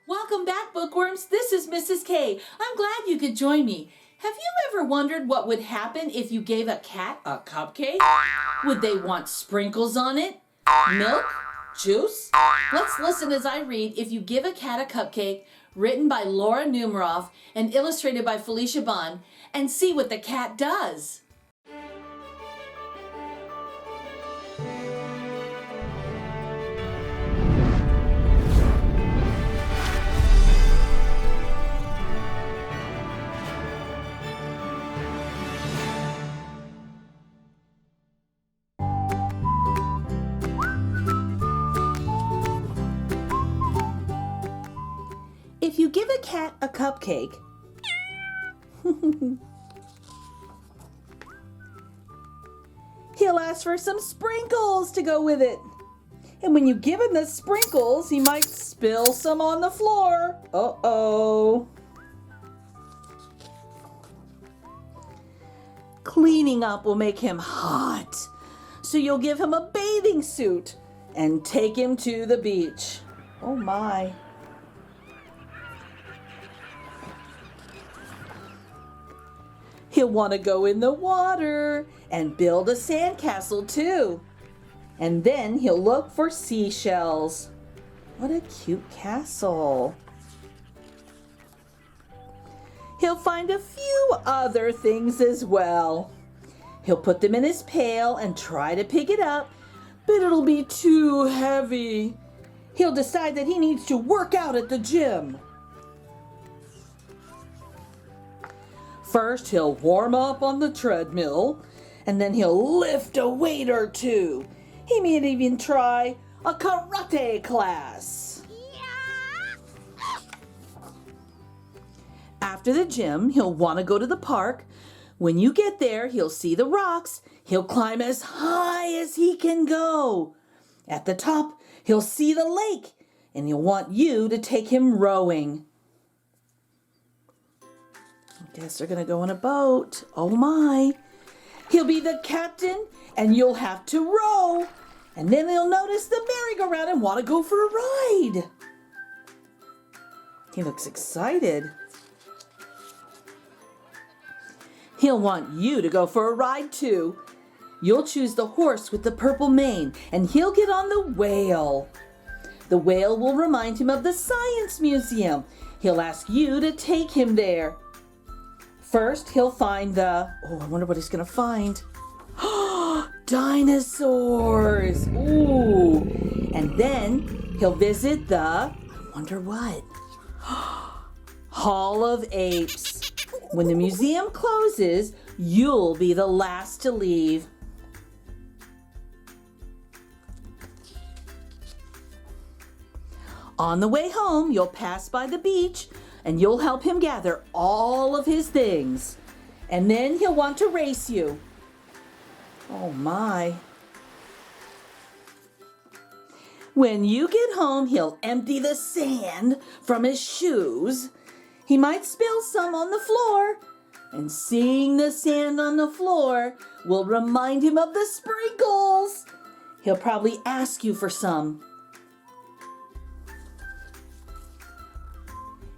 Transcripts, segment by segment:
Welcome back, bookworms. This is Mrs. K. I'm glad you could join me. Have you ever wondered what would happen if you gave a cat a cupcake? Would they want sprinkles on it? Milk? Juice? Let's listen as I read If You Give a Cat a Cupcake, written by Laura Numeroff and illustrated by Felicia, and see what the cat does. If you give a cat a cupcake, he'll ask for some sprinkles to go with it. And when you give him the sprinkles, he might spill some on the floor. Uh-oh. Cleaning up will make him hot. So you'll give him a bathing suit and take him to the beach. Oh my. He'll want to go in the water and build a sandcastle too. And then he'll look for seashells. What a cute castle. He'll find a few other things as well. He'll put them in his pail and try to pick it up, but it'll be too heavy. He'll decide that he needs to work out at the gym. First, he'll warm up on the treadmill, and then he'll lift a weight or two. He may even try a karate class. After the gym, he'll want to go to the park. When you get there, he'll see the rocks. He'll climb as high as he can go. At the top, he'll see the lake, and he'll want you to take him rowing. Guess they're going to go on a boat. Oh my. He'll be the captain and you'll have to row. And then he'll notice the merry-go-round and want to go for a ride. He looks excited. He'll want you to go for a ride too. You'll choose the horse with the purple mane and he'll get on the whale. The whale will remind him of the science museum. He'll ask you to take him there. First, he'll find I wonder what he's going to find. Dinosaurs! Ooh! And then he'll visit I wonder what? Hall of Apes. When the museum closes, you'll be the last to leave. On the way home, you'll pass by the beach and you'll help him gather all of his things. And then he'll want to race you. Oh my. When you get home, he'll empty the sand from his shoes. He might spill some on the floor. And seeing the sand on the floor will remind him of the sprinkles. He'll probably ask you for some.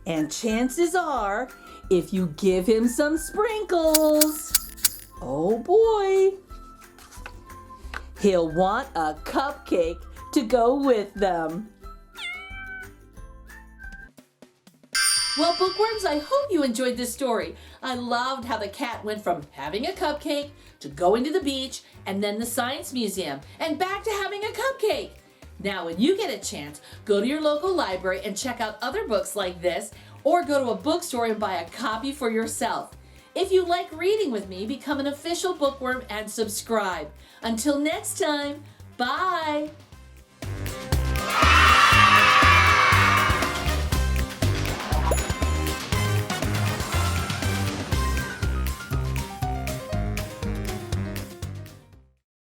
And chances are, if you give him some sprinkles, oh boy, he'll want a cupcake to go with them. Well, bookworms, I hope you enjoyed this story. I loved how the cat went from having a cupcake to going to the beach and then the science museum and back to having a cupcake. Now, when you get a chance, go to your local library and check out other books like this, or go to a bookstore and buy a copy for yourself. If you like reading with me, become an official bookworm and subscribe. Until next time, bye!